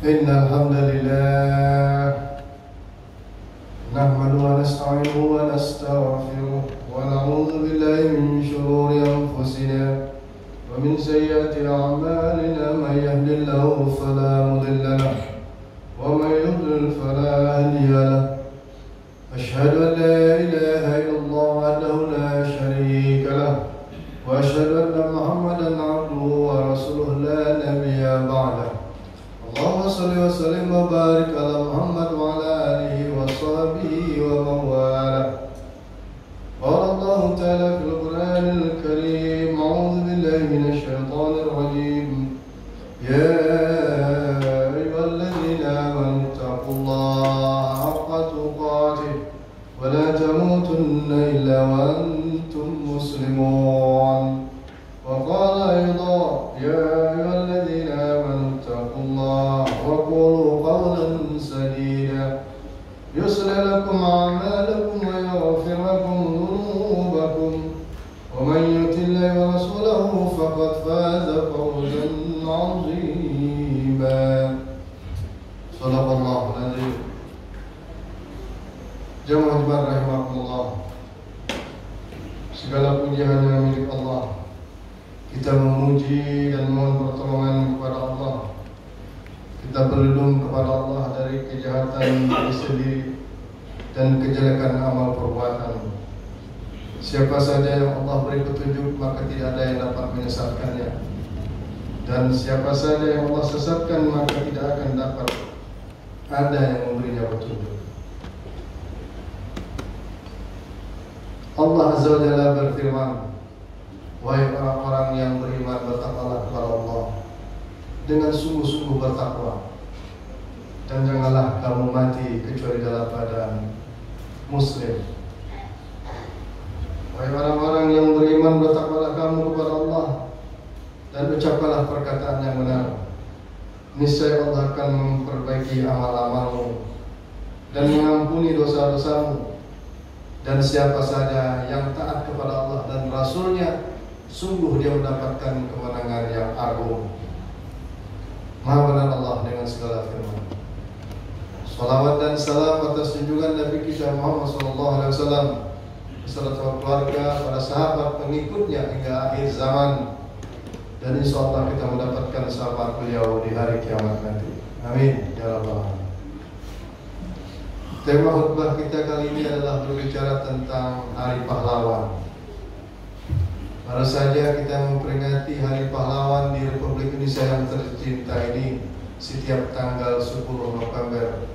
إن الحمد لله نحمده ونستعينه ونستغفره ونعوذ بالله من شرور أنفسنا ومن سيئات أعمالنا. من يهد الله فلا مضل له ومن يضلل فلا هادي له. أشهد أن لا إله إلا الله وحده لا شريك له وأشهد أن محمدا عبده ورسوله لا نبي بعده. اللهم صل وسلم وبارك على محمد وعلى آله وصحبه ومن والاه. قال الله تعالى في القرآن الكريم: أعوذ بالله من الشيطان الرجيم. يا أيها الذين آمنوا اتقوا الله حق تقاته ولا تموتن إلا وأنتم مسلمون. وقال أيضا: يا أيها الذين آمنوا اتقوا الله وقولوا قولا سديدا يصلح لكم أعمالكم ويغفر لكم ذنوبكم ومن يطع الله ورسوله فقد فاز فوزا عظيما. صدق الله العظيم. Jemaah rahimakumullah, segala puji hanya milik Allah. Kita memuji dan mohon pertolongan kepada Allah. Kita berlindung kepada Allah dari kejahatan diri sendiri dan kejelekan amal perbuatan. Siapa saja yang Allah beri petunjuk, maka tidak ada yang dapat menyesatkannya. Dan siapa saja yang Allah sesatkan, maka tidak akan dapat ada yang memberinya petunjuk. Allah Azza wa Jalla berfirman: wahai orang-orang yang beriman, bertakwalah kepada Allah dengan sungguh-sungguh bertakwa, dan janganlah kamu mati kecuali dalam keadaan muslim. Wahai orang-orang yang beriman, bertakwalah kamu kepada Allah dan ucapkanlah perkataan yang benar. Niscaya Allah akan memperbaiki amal-amalmu dan mengampuni dosa-dosamu. Dan siapa saja yang taat kepada Allah dan Rasulnya, sungguh dia mendapatkan kemenangan yang agung. Maha benar Allah dengan segala firman. Salawat dan salam atas junjungan Nabi kita Muhammad SAW beserta keluarga, para sahabat, pengikutnya hingga akhir zaman. Dan insya Allah kita mendapatkan sahabat beliau di hari kiamat nanti. Amin ya rabbal alamin. Tema khutbah kita kali ini adalah berbicara tentang Hari Pahlawan. Baru saja kita memperingati Hari Pahlawan di Republik Indonesia yang tercinta ini setiap tanggal 10 November.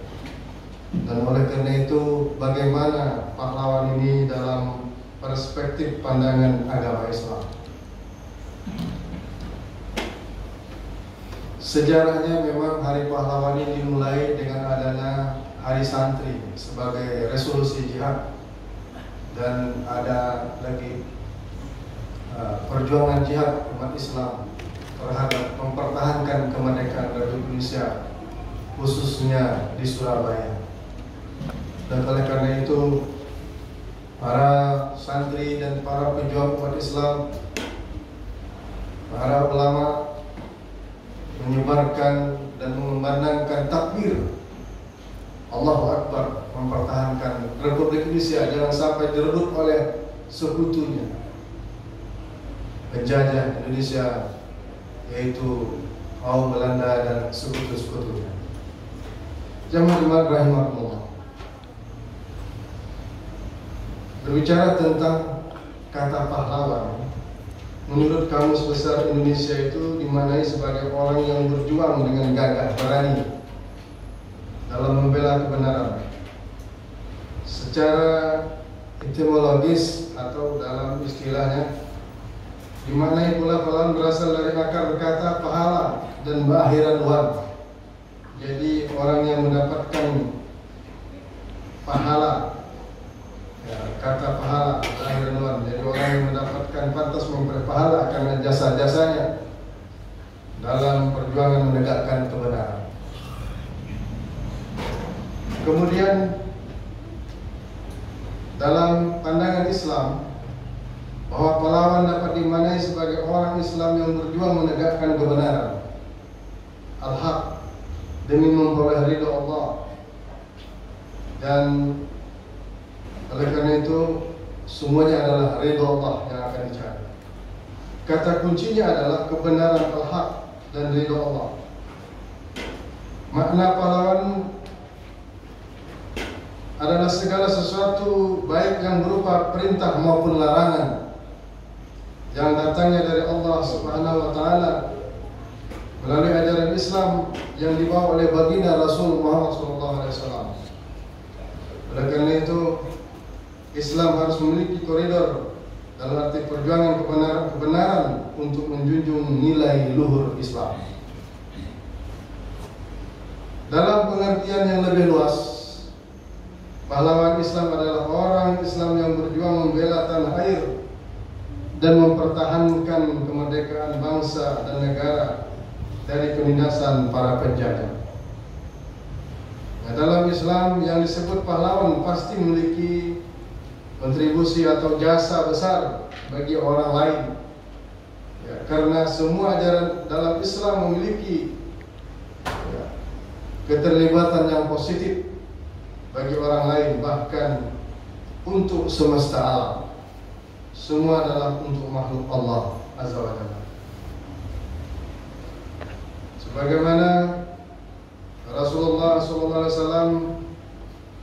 Dan oleh karena itu, bagaimana pahlawan ini dalam perspektif pandangan agama Islam? Sejarahnya memang Hari Pahlawan ini dimulai dengan adanya Hari Santri sebagai resolusi jihad, dan ada lagi perjuangan jihad umat Islam terhadap mempertahankan kemerdekaan Republik Indonesia, khususnya di Surabaya. Dan oleh karena itu, para santri dan para pejuang umat Islam, para ulama menyebarkan dan mengumandangkan takbir Allahu Akbar, mempertahankan Republik Indonesia jangan sampai direbut oleh sekutunya penjajah Indonesia, yaitu kaum Belanda dan sekutu-sekutunya. Jemaah rahimakumullah. Berbicara tentang kata pahlawan, menurut Kamus Besar Indonesia itu dimaknai sebagai orang yang berjuang dengan gagah berani dalam membela kebenaran. Secara etimologis atau dalam istilahnya, dimaknai pula pahlawan berasal dari akar kata pahala dan berakhiran wan. Jadi orang yang mendapatkan pahala, ya, kata pahala berakhiran wan. Jadi orang yang mendapatkan pantas memperoleh pahala karena jasa-jasanya dalam perjuangan menegakkan kebenaran. Kemudian dalam pandangan Islam, bahwa pahlawan dapat dimaknai sebagai orang Islam yang berjuang menegakkan kebenaran, al-haq, demi memperoleh ridha Allah. Dan oleh karena itu semuanya adalah ridha Allah yang akan dicari. Kata kuncinya adalah kebenaran al-haq dan ridha Allah. Makna pahlawan adalah segala sesuatu baik yang berupa perintah maupun larangan yang datangnya dari Allah Subhanahu wa taala melalui ajaran Islam yang dibawa oleh baginda Rasul Muhammad SAW. Oleh karena itu Islam harus memiliki koridor dalam arti perjuangan kebenaran untuk menjunjung nilai luhur Islam. Dalam pengertian yang lebih luas, pahlawan Islam adalah orang Islam yang berjuang membela tanah air dan mempertahankan kemerdekaan bangsa dan negara dari penindasan para penjajah. Nah, dalam Islam yang disebut pahlawan pasti memiliki kontribusi atau jasa besar bagi orang lain. Ya, karena semua ajaran dalam Islam memiliki keterlibatan yang positif bagi orang lain, bahkan untuk semesta alam. Semua adalah untuk makhluk Allah Azza wa Jalla. Sebagaimana Rasulullah SAW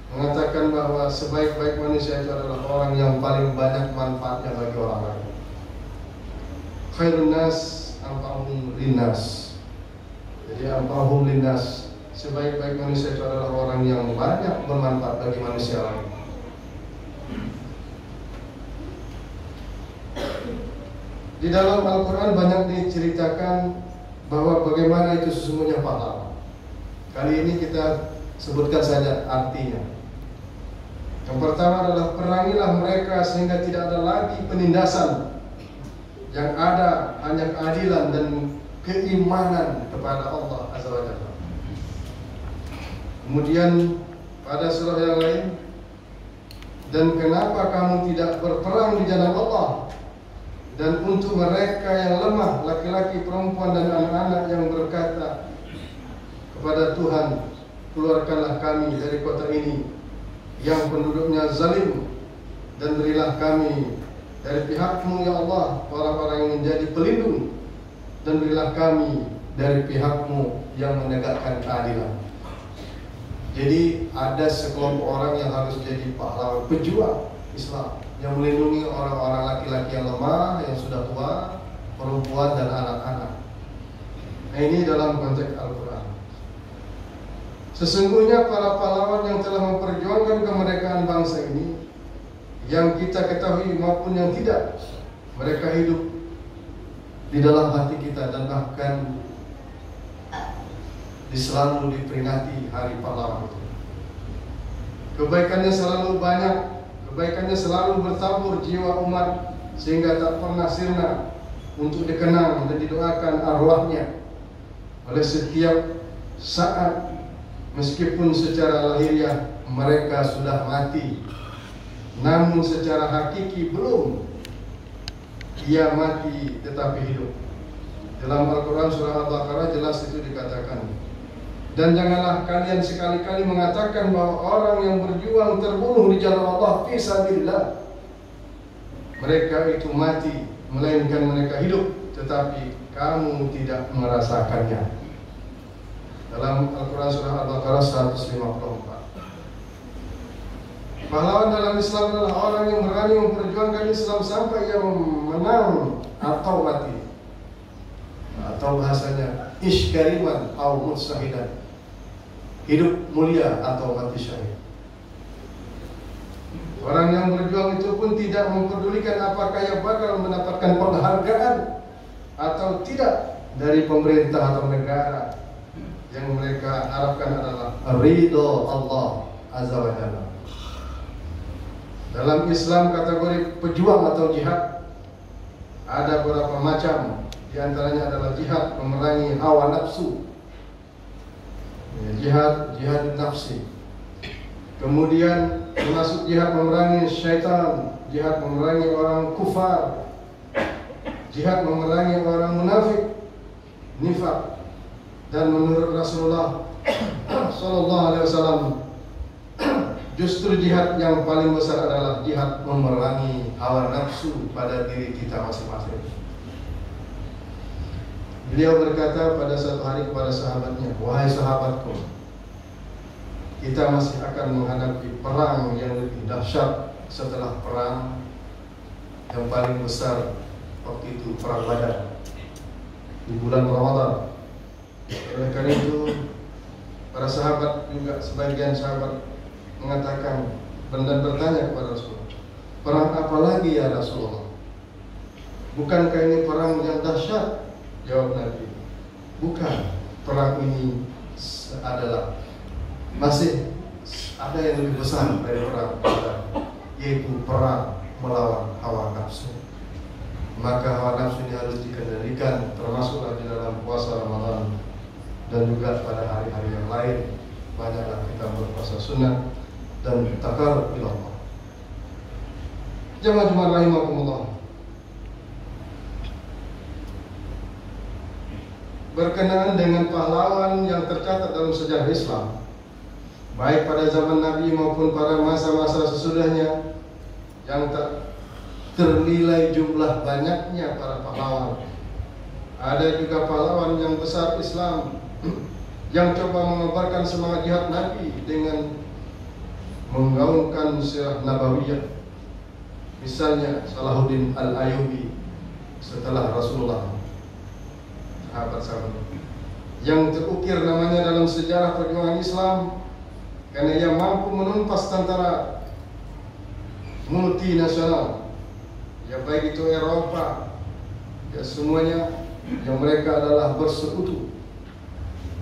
mengatakan bahwa sebaik-baik manusia itu adalah orang yang paling banyak manfaatnya bagi orang lain. Khairun nas anfa'uhum linnas. Jadi anfa'uhum linnas, sebaik-baik manusia itu adalah orang yang banyak bermanfaat bagi manusia lain. Di dalam Al-Quran banyak diceritakan bahwa bagaimana itu sesungguhnya pahlawan. Kali ini kita sebutkan saja artinya. Yang pertama adalah perangilah mereka sehingga tidak ada lagi penindasan. Yang ada hanya keadilan dan keimanan kepada Allah Azza wa Jalla. Kemudian pada surah yang lain, dan kenapa kamu tidak berperang di jalan Allah? Dan untuk mereka yang lemah, laki-laki, perempuan dan anak-anak yang berkata kepada Tuhan, keluarkanlah kami dari kota ini yang penduduknya zalim, dan berilah kami dari pihak-Mu ya Allah orang-orang yang menjadi pelindung, dan berilah kami dari pihak-Mu yang menegakkan keadilan. Jadi ada sekelompok orang yang harus jadi pahlawan, pejuang Islam yang melindungi orang-orang laki-laki yang lemah, yang sudah tua, perempuan dan anak-anak. Nah, ini dalam konteks Al-Quran. Sesungguhnya para pahlawan yang telah memperjuangkan kemerdekaan bangsa ini, yang kita ketahui maupun yang tidak, mereka hidup di dalam hati kita dan bahkan selalu diperingati hari pahlawan itu. Kebaikannya selalu banyak, kebaikannya selalu bertabur jiwa umat sehingga tak pernah sirna untuk dikenang dan didoakan arwahnya oleh setiap saat, meskipun secara lahiriah mereka sudah mati, namun secara hakiki belum. Ia mati tetapi hidup. Dalam Al-Quran surah Al-Baqarah jelas itu dikatakan. Dan janganlah kalian sekali-kali mengatakan bahwa orang yang berjuang terbunuh di jalan Allah fi sabilillah, mereka itu mati, melainkan mereka hidup, tetapi kamu tidak merasakannya. Dalam Al-Quran surah Al-Baqarah 154. Pahlawan dalam Islam adalah orang yang berani memperjuangkan Islam sampai ia menang atau mati, atau bahasanya iskariman atau mutsahidan, hidup mulia atau mati syahid. Orang yang berjuang itu pun tidak memperdulikan apakah ia bakal mendapatkan penghargaan atau tidak dari pemerintah atau negara. Yang mereka harapkan adalah ridho Allah Azza wa Jalla. Dalam Islam kategori pejuang atau jihad ada beberapa macam. Di antaranya adalah jihad memerangi hawa nafsu, jihad nafsi. Kemudian termasuk jihad memerangi syaitan, jihad memerangi orang kufar, jihad memerangi orang munafik, nifak. Dan menurut Rasulullah Sallallahu Alaihi Wasallam, justru jihad yang paling besar adalah jihad memerangi hawa nafsu pada diri kita masing-masing. Beliau berkata pada suatu hari kepada sahabatnya, "Wahai sahabatku, kita masih akan menghadapi perang yang lebih dahsyat setelah perang yang paling besar waktu itu, perang Badar di bulan Ramadan." Oleh karena itu, para sahabat juga sebagian sahabat mengatakan dan bertanya kepada Rasulullah, "Perang apa lagi ya Rasulullah? Bukankah ini perang yang dahsyat?" Jawab Nabi, "Bukan, perang ini adalah masih ada yang lebih besar dari perang Badar, yaitu perang melawan hawa nafsu. Maka hawa nafsu ini harus dikendalikan, termasuklah di dalam puasa Ramadan dan juga pada hari-hari yang lain. Banyaklah kita berpuasa sunnah dan takarrub ila Allah." Jemaah rahimakumullah, berkenaan dengan pahlawan yang tercatat dalam sejarah Islam, baik pada zaman Nabi maupun pada masa-masa sesudahnya, yang tak ternilai jumlah banyaknya para pahlawan. Ada juga pahlawan yang besar Islam yang coba mengobarkan semangat jihad Nabi dengan menggaungkan sirah nabawiyah. Misalnya Salahuddin Al-Ayyubi setelah Rasulullah, sahabat-sahabat yang terukir namanya dalam sejarah perjuangan Islam karena ia mampu menumpas tentara multinasional, ya baik itu Eropa, ya semuanya yang mereka adalah bersekutu,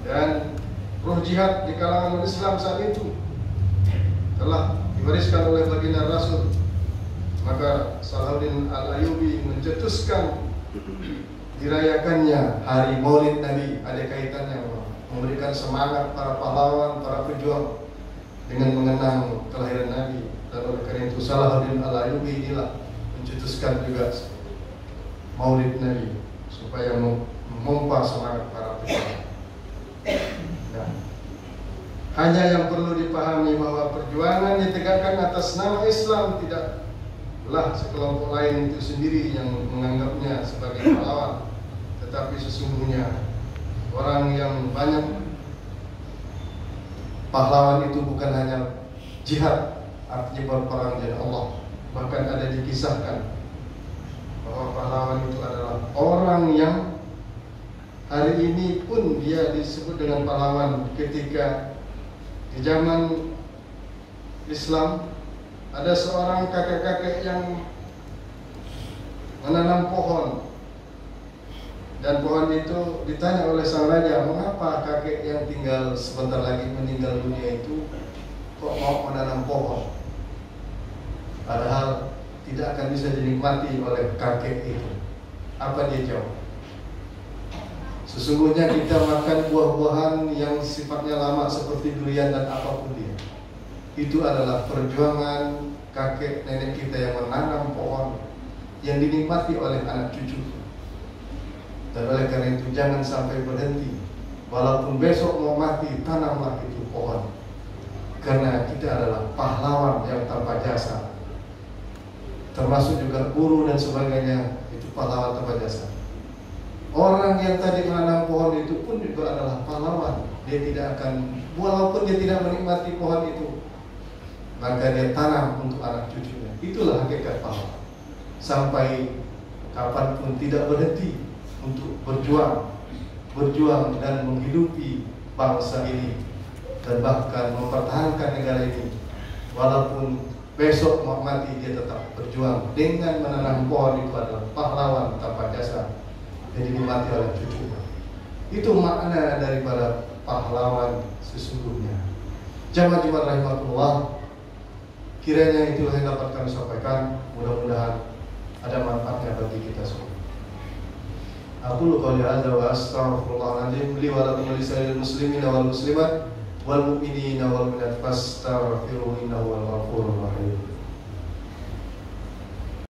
dan roh jihad di kalangan Islam saat itu telah diwariskan oleh baginda Rasul. Maka Salahuddin Al-Ayyubi mencetuskan dirayakannya hari Maulid Nabi, ada kaitannya memberikan semangat para pahlawan, para pejuang dengan mengenang kelahiran Nabi. Dan oleh karena itu Salahuddin Al-Ayyubi inilah mencetuskan juga Maulid Nabi supaya memompa semangat para pejuang. Nah, hanya yang perlu dipahami bahwa perjuangan ditegakkan atas nama Islam tidaklah sekelompok lain itu sendiri yang menganggapnya sebagai pahlawan, tetapi sesungguhnya orang yang banyak pahlawan itu bukan hanya jihad, artinya berperang di jalan Allah. Bahkan ada dikisahkan bahwa pahlawan itu adalah orang yang hari ini pun dia disebut dengan pahlawan. Ketika di zaman Islam ada seorang kakek-kakek yang menanam pohon, dan pohon itu ditanya oleh sang raja, "Mengapa kakek yang tinggal sebentar lagi meninggal dunia itu kok mau menanam pohon? Padahal tidak akan bisa dinikmati oleh kakek itu." Apa dia jawab? "Sesungguhnya kita makan buah-buahan yang sifatnya lama seperti durian dan apapun dia. Itu adalah perjuangan kakek nenek kita yang menanam pohon yang dinikmati oleh anak cucu. Dan oleh karena itu jangan sampai berhenti. Walaupun besok mau mati, tanamlah itu pohon. Karena kita adalah pahlawan yang tanpa jasa." Termasuk juga guru dan sebagainya, itu pahlawan tanpa jasa. Orang yang tadi menanam pohon itu pun juga adalah pahlawan. Dia tidak akan, walaupun dia tidak menikmati pohon itu, maka dia tanam untuk anak cucunya. Itulah hakikat pahlawan. Sampai kapanpun tidak berhenti untuk berjuang dan menghidupi bangsa ini, dan bahkan mempertahankan negara ini. Walaupun besok mau mati, dia tetap berjuang dengan menanam pohon. Itu adalah pahlawan tanpa jasa yang dinikmati oleh cucunya. Itu makna daripada pahlawan sesungguhnya. Jamaah rahimahullah, kiranya itulah yang dapat kami sampaikan. Mudah-mudahan ada manfaatnya bagi kita semua. Aku qouli hadza wa astaghfirullahaladzim li wa lakum wa lisa'iril muslimina wal muslimat wal mu'minina wal mu'minat fastaghfiruhu innahu huwal ghafurur rahim.